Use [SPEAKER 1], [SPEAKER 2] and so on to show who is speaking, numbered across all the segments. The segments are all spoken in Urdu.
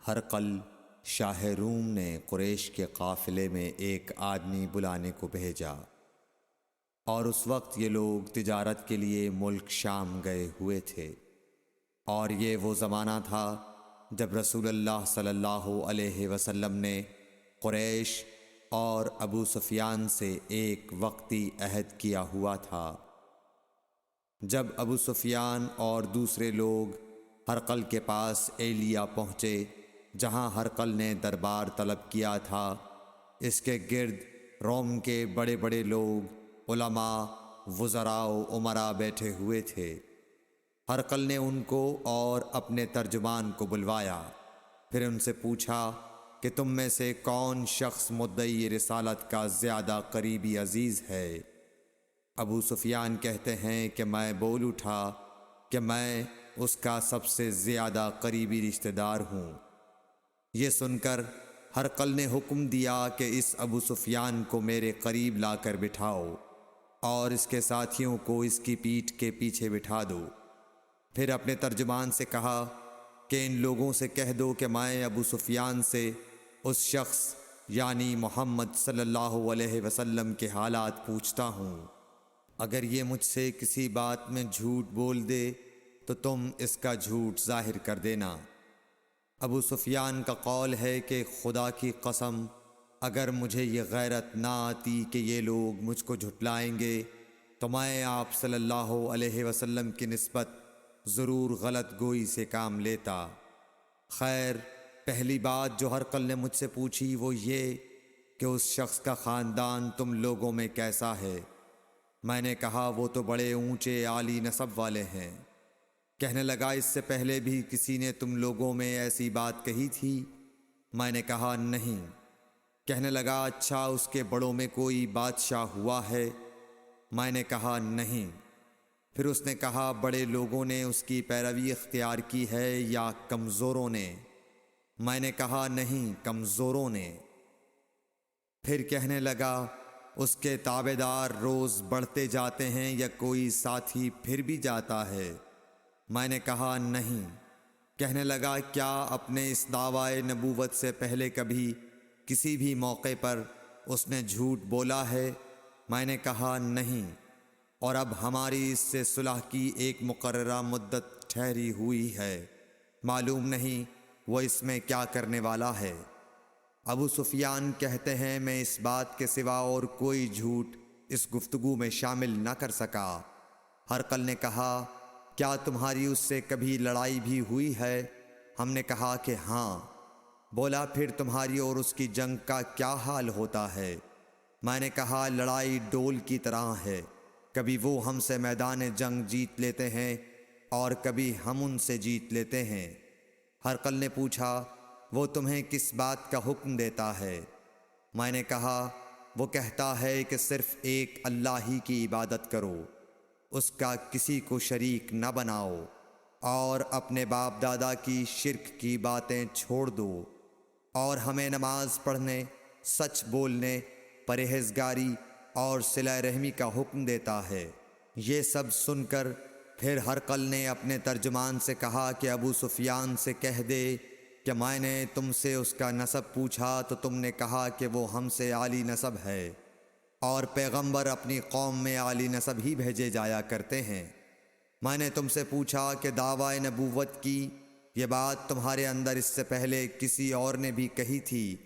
[SPEAKER 1] ہرقل شاہ روم نے قریش کے قافلے میں ایک آدمی بلانے کو بھیجا، اور اس وقت یہ لوگ تجارت کے لیے ملک شام گئے ہوئے تھے، اور یہ وہ زمانہ تھا جب رسول اللہ صلی اللہ علیہ وسلم نے قریش اور ابو سفیان سے ایک وقتی عہد کیا ہوا تھا۔ جب ابو سفیان اور دوسرے لوگ ہرقل کے پاس ایلیا پہنچے جہاں ہرقل نے دربار طلب کیا تھا، اس کے گرد روم کے بڑے بڑے لوگ، علماء، وزراء و امراء بیٹھے ہوئے تھے۔ ہرقل نے ان کو اور اپنے ترجمان کو بلوایا، پھر ان سے پوچھا کہ تم میں سے کون شخص مدعی رسالت کا زیادہ قریبی عزیز ہے؟ ابو سفیان کہتے ہیں کہ میں بول اٹھا کہ میں اس کا سب سے زیادہ قریبی رشتہ دار ہوں۔ یہ سن کر ہرقل نے حکم دیا کہ اس ابو سفیان کو میرے قریب لا کر بٹھاؤ اور اس کے ساتھیوں کو اس کی پیٹھ کے پیچھے بٹھا دو۔ پھر اپنے ترجمان سے کہا کہ ان لوگوں سے کہہ دو کہ میں ابو سفیان سے اس شخص یعنی محمد صلی اللہ علیہ وسلم کے حالات پوچھتا ہوں، اگر یہ مجھ سے کسی بات میں جھوٹ بول دے تو تم اس کا جھوٹ ظاہر کر دینا۔ ابو سفیان کا قول ہے کہ خدا کی قسم، اگر مجھے یہ غیرت نہ آتی کہ یہ لوگ مجھ کو جھٹلائیں گے تو میں آپ صلی اللہ علیہ وسلم کی نسبت ضرور غلط گوئی سے کام لیتا۔ خیر، پہلی بات جو ہرقل نے مجھ سے پوچھی وہ یہ کہ اس شخص کا خاندان تم لوگوں میں کیسا ہے؟ میں نے کہا وہ تو بڑے اونچے عالی نسب والے ہیں۔ کہنے لگا اس سے پہلے بھی کسی نے تم لوگوں میں ایسی بات کہی تھی؟ میں نے کہا نہیں۔ کہنے لگا اچھا اس کے بڑوں میں کوئی بادشاہ ہوا ہے؟ میں نے کہا نہیں۔ پھر اس نے کہا بڑے لوگوں نے اس کی پیروی اختیار کی ہے یا کمزوروں نے؟ میں نے کہا نہیں، کمزوروں نے۔ پھر کہنے لگا اس کے تابعدار روز بڑھتے جاتے ہیں یا کوئی ساتھی پھر بھی جاتا ہے؟ میں نے کہا نہیں۔ کہنے لگا کیا اپنے اس دعوی نبوت سے پہلے کبھی کسی بھی موقع پر اس نے جھوٹ بولا ہے؟ میں نے کہا نہیں، اور اب ہماری اس سے صلح کی ایک مقررہ مدت ٹھہری ہوئی ہے، معلوم نہیں وہ اس میں کیا کرنے والا ہے۔ ابو سفیان کہتے ہیں میں اس بات کے سوا اور کوئی جھوٹ اس گفتگو میں شامل نہ کر سکا۔ ہرقل نے کہا کیا تمہاری اس سے کبھی لڑائی بھی ہوئی ہے؟ ہم نے کہا کہ ہاں۔ بولا پھر تمہاری اور اس کی جنگ کا کیا حال ہوتا ہے؟ میں نے کہا لڑائی ڈول کی طرح ہے، کبھی وہ ہم سے میدان جنگ جیت لیتے ہیں اور کبھی ہم ان سے جیت لیتے ہیں۔ ہرقل نے پوچھا وہ تمہیں کس بات کا حکم دیتا ہے؟ میں نے کہا وہ کہتا ہے کہ صرف ایک اللہ ہی کی عبادت کرو، اس کا کسی کو شریک نہ بناؤ، اور اپنے باپ دادا کی شرک کی باتیں چھوڑ دو، اور ہمیں نماز پڑھنے، سچ بولنے، پرہیزگاری اور صلہ رحمی کا حکم دیتا ہے۔ یہ سب سن کر پھر ہرقل نے اپنے ترجمان سے کہا کہ ابو سفیان سے کہہ دے کہ میں نے تم سے اس کا نسب پوچھا تو تم نے کہا کہ وہ ہم سے عالی نسب ہے، اور پیغمبر اپنی قوم میں عالی نسب ہی بھیجے جایا کرتے ہیں۔ میں نے تم سے پوچھا کہ دعوی نبوت کی یہ بات تمہارے اندر اس سے پہلے کسی اور نے بھی کہی تھی؟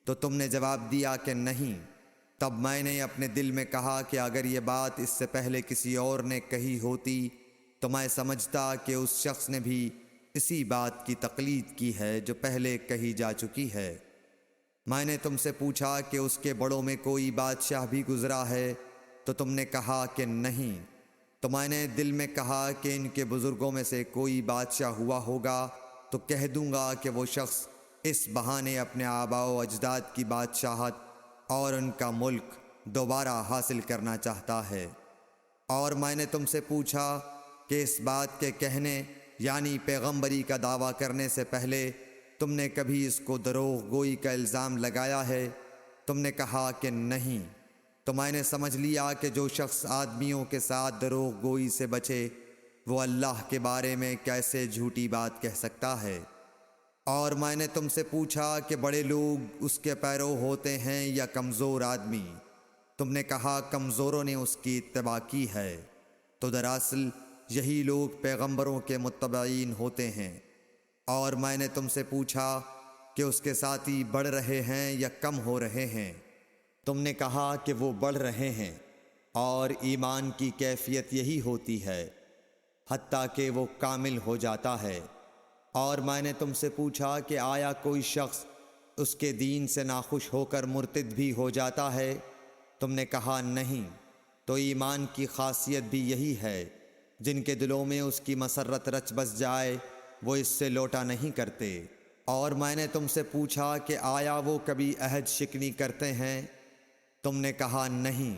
[SPEAKER 1] تو تم نے جواب دیا کہ نہیں۔ تب میں نے اپنے دل میں کہا کہ اگر یہ بات اس سے پہلے کسی اور نے کہی ہوتی تو میں سمجھتا کہ اس شخص نے بھی اسی بات کی تقلید کی ہے جو پہلے کہی جا چکی ہے۔ میں نے تم سے پوچھا کہ اس کے بڑوں میں کوئی بادشاہ بھی گزرا ہے؟ تو تم نے کہا کہ نہیں۔ تو میں نے دل میں کہا کہ ان کے بزرگوں میں سے کوئی بادشاہ ہوا ہوگا تو کہہ دوں گا کہ وہ شخص اس بہانے اپنے آباء و اجداد کی بادشاہت اور ان کا ملک دوبارہ حاصل کرنا چاہتا ہے۔ اور میں نے تم سے پوچھا کہ اس بات کے کہنے یعنی پیغمبری کا دعویٰ کرنے سے پہلے تم نے کبھی اس کو دروغ گوئی کا الزام لگایا ہے؟ تم نے کہا کہ نہیں۔ تو میں نے سمجھ لیا کہ جو شخص آدمیوں کے ساتھ دروغ گوئی سے بچے وہ اللہ کے بارے میں کیسے جھوٹی بات کہہ سکتا ہے۔ اور میں نے تم سے پوچھا کہ بڑے لوگ اس کے پیرو ہوتے ہیں یا کمزور آدمی؟ تم نے کہا کمزوروں نے اس کی اتباع کی ہے۔ تو دراصل یہی لوگ پیغمبروں کے متبعین ہوتے ہیں۔ اور میں نے تم سے پوچھا کہ اس کے ساتھی بڑھ رہے ہیں یا کم ہو رہے ہیں؟ تم نے کہا کہ وہ بڑھ رہے ہیں، اور ایمان کی کیفیت یہی ہوتی ہے حتیٰ کہ وہ کامل ہو جاتا ہے۔ اور میں نے تم سے پوچھا کہ آیا کوئی شخص اس کے دین سے ناخوش ہو کر مرتد بھی ہو جاتا ہے؟ تم نے کہا نہیں۔ تو ایمان کی خاصیت بھی یہی ہے، جن کے دلوں میں اس کی مسرت رچ بس جائے وہ اس سے لوٹا نہیں کرتے۔ اور میں نے تم سے پوچھا کہ آیا وہ کبھی عہد شکنی کرتے ہیں؟ تم نے کہا نہیں۔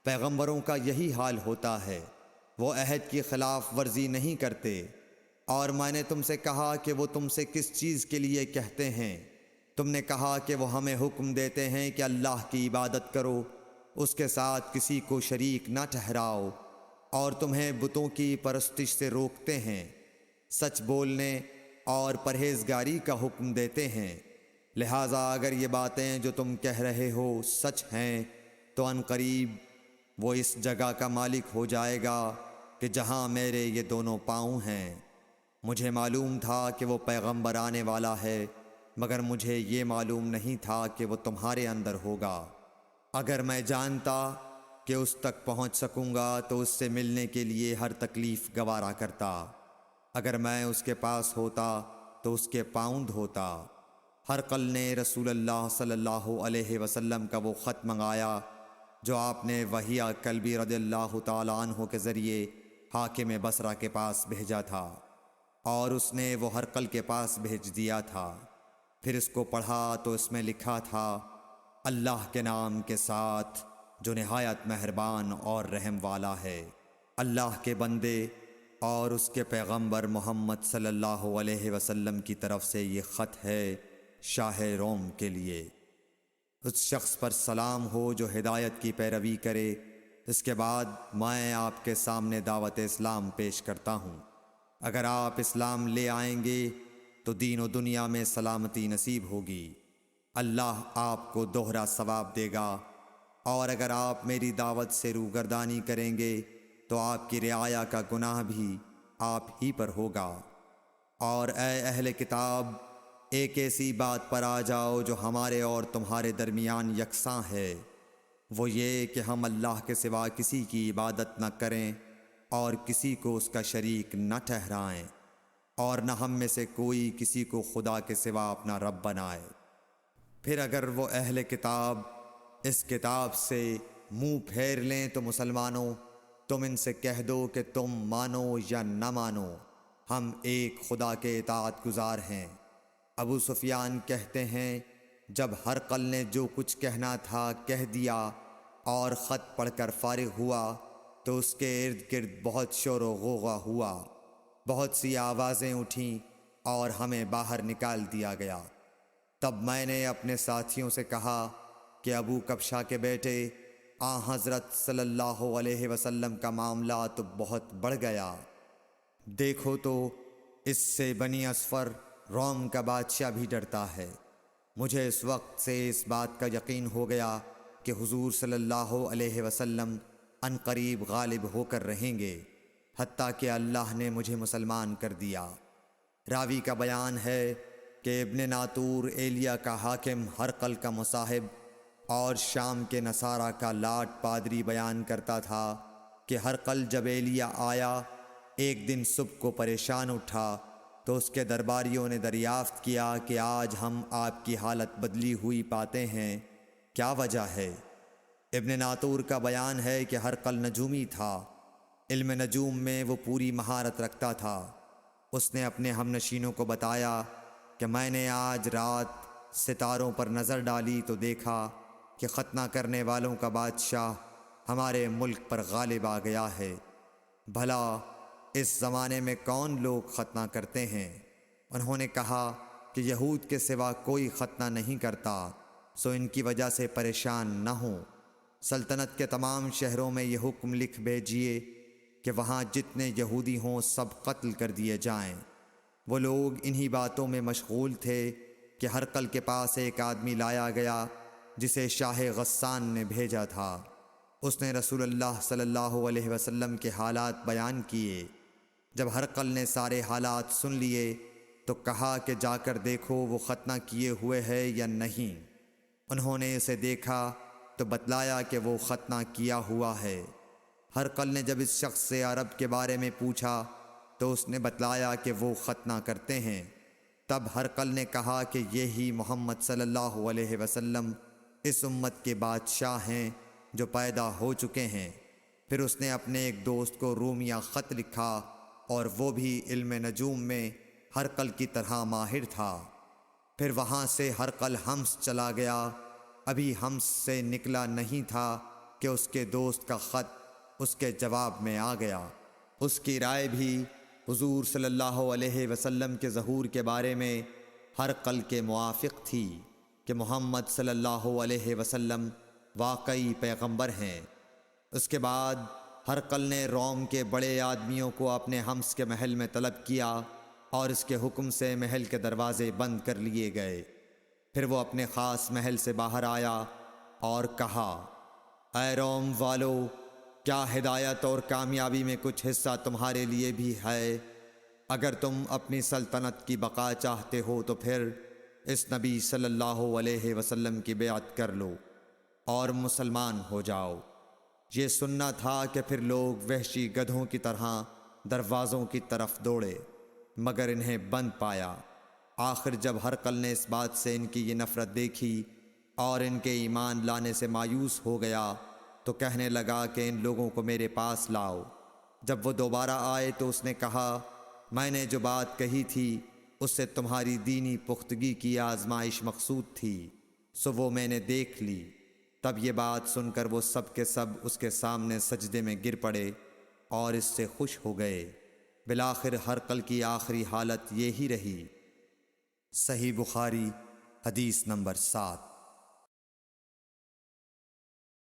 [SPEAKER 1] پیغمبروں کا یہی حال ہوتا ہے، وہ عہد کی خلاف ورزی نہیں کرتے۔ اور میں نے تم سے کہا کہ وہ تم سے کس چیز کے لیے کہتے ہیں؟ تم نے کہا کہ وہ ہمیں حکم دیتے ہیں کہ اللہ کی عبادت کرو، اس کے ساتھ کسی کو شریک نہ ٹھہراؤ، اور تمہیں بتوں کی پرستش سے روکتے ہیں، سچ بولنے اور پرہیزگاری کا حکم دیتے ہیں۔ لہٰذا اگر یہ باتیں جو تم کہہ رہے ہو سچ ہیں تو ان قریب وہ اس جگہ کا مالک ہو جائے گا کہ جہاں میرے یہ دونوں پاؤں ہیں۔ مجھے معلوم تھا کہ وہ پیغمبر آنے والا ہے، مگر مجھے یہ معلوم نہیں تھا کہ وہ تمہارے اندر ہوگا۔ اگر میں جانتا کہ اس تک پہنچ سکوں گا تو اس سے ملنے کے لیے ہر تکلیف گوارا کرتا۔ اگر میں اس کے پاس ہوتا تو اس کے پاؤں دھوتا۔ ہرقل نے رسول اللہ صلی اللہ علیہ وسلم کا وہ خط منگایا جو آپ نے وہیہ کلبی رضی اللہ تعالیٰ عنہ کے ذریعے حاکم بصرہ کے پاس بھیجا تھا، اور اس نے وہ ہرقل کے پاس بھیج دیا تھا۔ پھر اس کو پڑھا تو اس میں لکھا تھا، اللہ کے نام کے ساتھ جو نہایت مہربان اور رحم والا ہے۔ اللہ کے بندے اور اس کے پیغمبر محمد صلی اللہ علیہ وسلم کی طرف سے یہ خط ہے شاہ روم کے لیے۔ اس شخص پر سلام ہو جو ہدایت کی پیروی کرے۔ اس کے بعد میں آپ کے سامنے دعوت اسلام پیش کرتا ہوں۔ اگر آپ اسلام لے آئیں گے تو دین و دنیا میں سلامتی نصیب ہوگی، اللہ آپ کو دوہرا ثواب دے گا۔ اور اگر آپ میری دعوت سے روگردانی کریں گے تو آپ کی رعایا کا گناہ بھی آپ ہی پر ہوگا۔ اور اے اہل کتاب، ایک ایسی بات پر آ جاؤ جو ہمارے اور تمہارے درمیان یکساں ہے، وہ یہ کہ ہم اللہ کے سوا کسی کی عبادت نہ کریں اور کسی کو اس کا شریک نہ ٹھہرائیں، اور نہ ہم میں سے کوئی کسی کو خدا کے سوا اپنا رب بنائے۔ پھر اگر وہ اہل کتاب اس کتاب سے منہ پھیر لیں تو مسلمانوں، تم ان سے کہہ دو کہ تم مانو یا نہ مانو، ہم ایک خدا کے اطاعت گزار ہیں۔ ابو سفیان کہتے ہیں، جب ہرقل نے جو کچھ کہنا تھا کہہ دیا اور خط پڑھ کر فارغ ہوا تو اس کے ارد گرد بہت شور و غوغا ہوا، بہت سی آوازیں اٹھیں اور ہمیں باہر نکال دیا گیا۔ تب میں نے اپنے ساتھیوں سے کہا کہ ابو کبشہ کے بیٹے حضرت صلی اللہ علیہ وسلم کا معاملہ تو بہت بڑھ گیا۔ دیکھو تو اس سے بنی اصفر روم کا بادشاہ بھی ڈرتا ہے۔ مجھے اس وقت سے اس بات کا یقین ہو گیا کہ حضور صلی اللہ علیہ وسلم ان قریب غالب ہو کر رہیں گے، حتیٰ کہ اللہ نے مجھے مسلمان کر دیا۔ راوی کا بیان ہے کہ ابن ناطور ایلیا کا حاکم ہرقل کا مصاحب اور شام کے نصارہ کا لاٹ پادری بیان کرتا تھا کہ ہرقل جب ایلیا آیا ایک دن صبح کو پریشان اٹھا تو اس کے درباریوں نے دریافت کیا کہ آج ہم آپ کی حالت بدلی ہوئی پاتے ہیں، کیا وجہ ہے؟ ابن ناطور کا بیان ہے کہ ہرقل نجومی تھا، علم نجوم میں وہ پوری مہارت رکھتا تھا۔ اس نے اپنے ہم نشینوں کو بتایا کہ میں نے آج رات ستاروں پر نظر ڈالی تو دیکھا کہ ختنہ کرنے والوں کا بادشاہ ہمارے ملک پر غالب آ گیا ہے۔ بھلا اس زمانے میں کون لوگ ختنہ کرتے ہیں؟ انہوں نے کہا کہ یہود کے سوا کوئی ختنہ نہیں کرتا، سو ان کی وجہ سے پریشان نہ ہوں۔ سلطنت کے تمام شہروں میں یہ حکم لکھ بھیجیے کہ وہاں جتنے یہودی ہوں سب قتل کر دیے جائیں۔ وہ لوگ انہی باتوں میں مشغول تھے کہ ہرقل کے پاس ایک آدمی لایا گیا جسے شاہ غسان نے بھیجا تھا۔ اس نے رسول اللہ صلی اللہ علیہ وسلم کے حالات بیان کیے۔ جب ہرقل نے سارے حالات سن لیے تو کہا کہ جا کر دیکھو وہ ختنہ کیے ہوئے ہے یا نہیں۔ انہوں نے اسے دیکھا تو بتلایا کہ وہ ختنہ کیا ہوا ہے۔ ہرقل نے جب اس شخص سے عرب کے بارے میں پوچھا تو اس نے بتلایا کہ وہ ختنہ کرتے ہیں۔ تب ہرقل نے کہا کہ یہی محمد صلی اللہ علیہ وسلم اس امت کے بادشاہ ہیں جو پیدا ہو چکے ہیں۔ پھر اس نے اپنے ایک دوست کو رومیہ خط لکھا اور وہ بھی علم نجوم میں ہرقل کی طرح ماہر تھا۔ پھر وہاں سے ہرقل حمص چلا گیا۔ ابھی حمص سے نکلا نہیں تھا کہ اس کے دوست کا خط اس کے جواب میں آ گیا۔ اس کی رائے بھی حضور صلی اللہ علیہ وسلم کے ظہور کے بارے میں ہرقل کے موافق تھی کہ محمد صلی اللہ علیہ وسلم واقعی پیغمبر ہیں۔ اس کے بعد ہرقل نے روم کے بڑے آدمیوں کو اپنے حمص کے محل میں طلب کیا اور اس کے حکم سے محل کے دروازے بند کر لیے گئے۔ پھر وہ اپنے خاص محل سے باہر آیا اور کہا، اے روم والو، کیا ہدایت اور کامیابی میں کچھ حصہ تمہارے لیے بھی ہے؟ اگر تم اپنی سلطنت کی بقا چاہتے ہو تو پھر اس نبی صلی اللہ علیہ وسلم کی بیعت کر لو اور مسلمان ہو جاؤ۔ یہ سننا تھا کہ پھر لوگ وحشی گدھوں کی طرح دروازوں کی طرف دوڑے مگر انہیں بند پایا۔ آخر جب ہرقل نے اس بات سے ان کی یہ نفرت دیکھی اور ان کے ایمان لانے سے مایوس ہو گیا تو کہنے لگا کہ ان لوگوں کو میرے پاس لاؤ۔ جب وہ دوبارہ آئے تو اس نے کہا، میں نے جو بات کہی تھی اس سے تمہاری دینی پختگی کی آزمائش مقصود تھی، سو وہ میں نے دیکھ لی۔ تب یہ بات سن کر وہ سب کے سب اس کے سامنے سجدے میں گر پڑے اور اس سے خوش ہو گئے۔ بالآخر ہرقل کی آخری حالت یہی رہی۔ صحیح بخاری حدیث نمبر 7۔